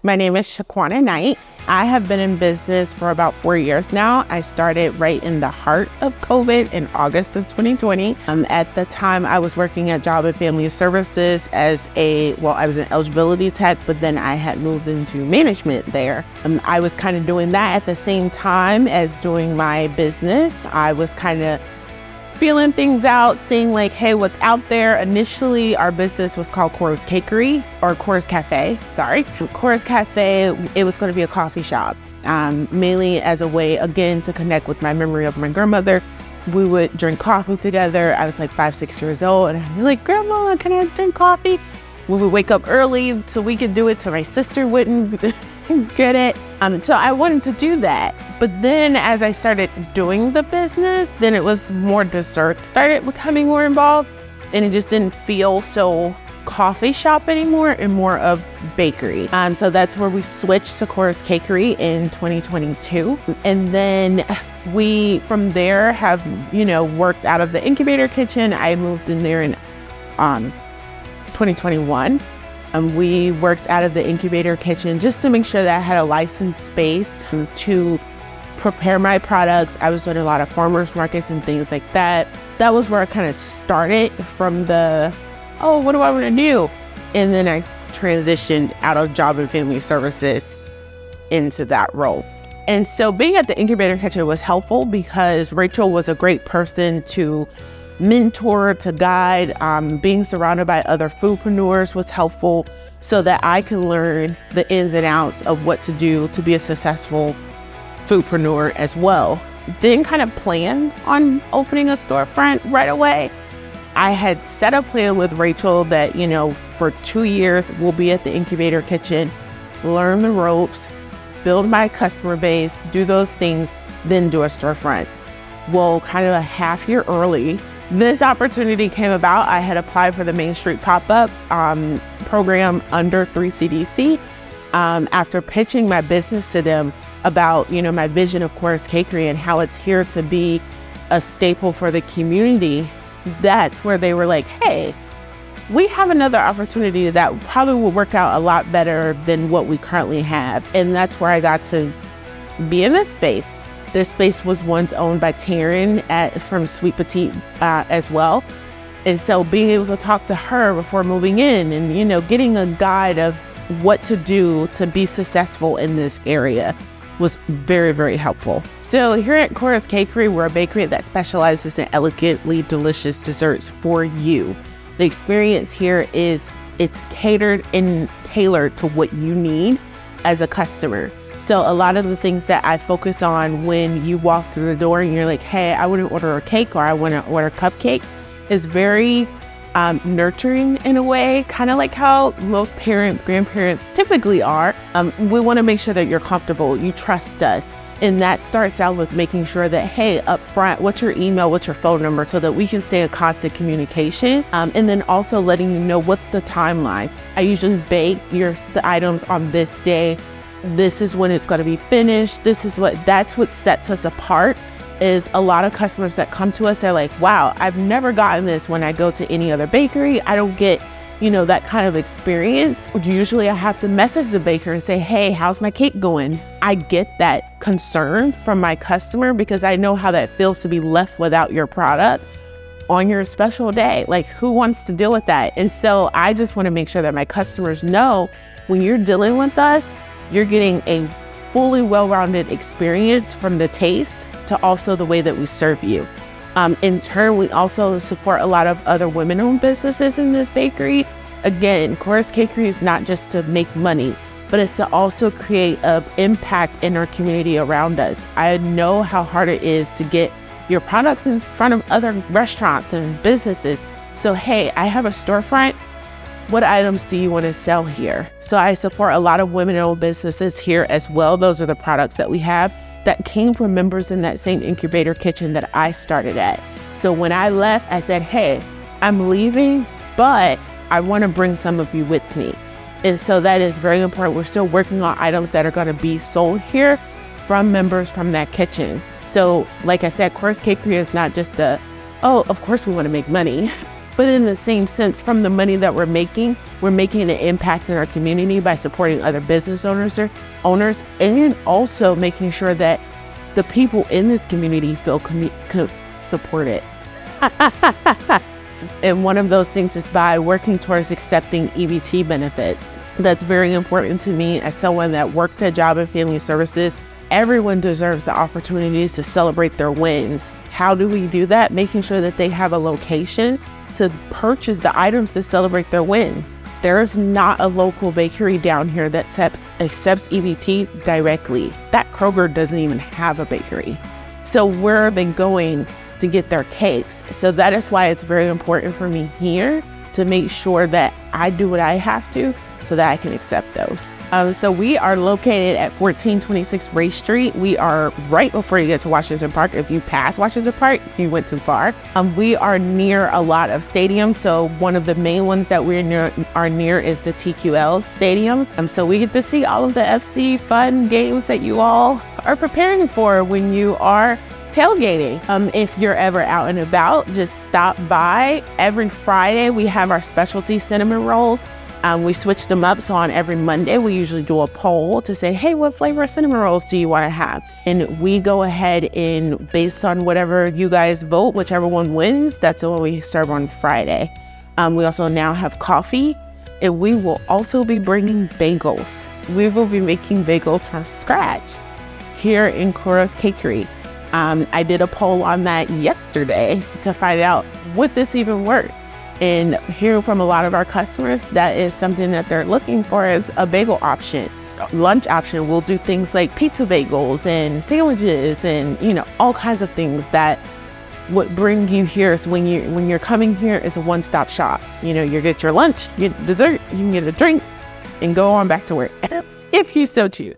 My name is Shaucuana Knight. I have been in business for about 4 years now. I started right in the heart of COVID in August of 2020. At the time, I was working at Job and Family Services as I was an eligibility tech, but then I had moved into management there. I was kind of doing that at the same time as doing my business. I was kind of feeling things out, seeing like, hey, what's out there. Initially, our business was called Cora's Cakery, or Cora's Cafe, sorry. Cora's Cafe, it was going to be a coffee shop, mainly as a way, again, to connect with my memory of my grandmother. We would drink coffee together. I was like 5, 6 years old, and I'd be like, Grandma, can I drink coffee? We would wake up early so we could do it so my sister wouldn't get it. So I wanted to do that. But then as I started doing the business, then it was more desserts started becoming more involved, and it just didn't feel so coffee shop anymore and more of bakery. So that's where we switched to Cora's Cakery in 2022. And then we, from there, have, worked out of the incubator kitchen. I moved in there in 2021. We worked out of the incubator kitchen just to make sure that I had a licensed space to prepare my products. I was doing a lot of farmers markets and things like that. That was where I kind of started from what do I want to do? And then I transitioned out of Job and Family Services into that role. And so being at the incubator kitchen was helpful because Rachel was a great person to mentor, to guide. Being surrounded by other foodpreneurs was helpful so that I can learn the ins and outs of what to do to be a successful foodpreneur as well. Didn't kind of plan on opening a storefront right away. I had set a plan with Rachel that, for 2 years we'll be at the incubator kitchen, learn the ropes, build my customer base, do those things, then do a storefront. Well, kind of a half year early, this opportunity came about. I had applied for the Main Street pop-up program under 3CDC. After pitching my business to them about, my vision of Cora's Cakery and how it's here to be a staple for the community, that's where they were like, hey, we have another opportunity that probably will work out a lot better than what we currently have. And that's where I got to be in this space. This space was once owned by Taryn from Sweet Petite as well. And so being able to talk to her before moving in and, getting a guide of what to do to be successful in this area was very, very helpful. So here at Cora's Cakery, we're a bakery that specializes in elegantly delicious desserts for you. The experience here it's catered and tailored to what you need as a customer. So a lot of the things that I focus on when you walk through the door and you're like, hey, I want to order a cake or I want to order cupcakes, is very nurturing in a way, kind of like how most parents, grandparents typically are. We want to make sure that you're comfortable, you trust us. And that starts out with making sure that, hey, up front, what's your email, what's your phone number, so that we can stay in constant communication. And then also letting you know what's the timeline. I usually bake the items on this day. This is when it's going to be finished. That's what sets us apart. Is a lot of customers that come to us, they're like, wow, I've never gotten this when I go to any other bakery. I don't get, that kind of experience. Usually I have to message the baker and say, hey, how's my cake going? I get that concern from my customer because I know how that feels to be left without your product on your special day. Like, who wants to deal with that? And so I just want to make sure that my customers know when you're dealing with us, you're getting a fully well-rounded experience from the taste to also the way that we serve you. In turn, we also support a lot of other women-owned businesses in this bakery. Again, Cora's Cakery is not just to make money, but it's to also create an impact in our community around us. I know how hard it is to get your products in front of other restaurants and businesses. So, hey, I have a storefront. What items do you want to sell here? So I support a lot of women-owned businesses here as well. Those are the products that we have that came from members in that same incubator kitchen that I started at. So when I left, I said, hey, I'm leaving, but I want to bring some of you with me. And so that is very important. We're still working on items that are going to be sold here from members from that kitchen. So like I said, Cora's Cakery is not just of course we want to make money. But in the same sense, from the money that we're making an impact in our community by supporting other business owners, and also making sure that the people in this community feel supported. And one of those things is by working towards accepting EBT benefits. That's very important to me as someone that worked at Job and Family Services. Everyone deserves the opportunities to celebrate their wins. How do we do that? Making sure that they have a location to purchase the items to celebrate their win. There's not a local bakery down here that accepts EBT directly. That Kroger doesn't even have a bakery. So where are they going to get their cakes? So that is why it's very important for me here to make sure that I do what I have to so that I can accept those. So we are located at 1426 Ray Street. We are right before you get to Washington Park. If you pass Washington Park, you went too far. We are near a lot of stadiums. So one of the main ones that we're near is the TQL Stadium. So we get to see all of the FC fun games that you all are preparing for when you are tailgating. If you're ever out and about, just stop by. Every Friday, we have our specialty cinnamon rolls. We switch them up, so on every Monday, we usually do a poll to say, hey, what flavor of cinnamon rolls do you want to have? And we go ahead and based on whatever you guys vote, whichever one wins, that's the one we serve on Friday. We also now have coffee, and we will also be bringing bagels. We will be making bagels from scratch here in Cora's Cakery. I did a poll on that yesterday to find out, would this even work? And hearing from a lot of our customers, that is something that they're looking for as a bagel option. Lunch option, we'll do things like pizza bagels and sandwiches and, all kinds of things that would bring you here. So when you're coming here, it's a one-stop shop. You get your lunch, you get dessert, you can get a drink and go on back to work if you so choose.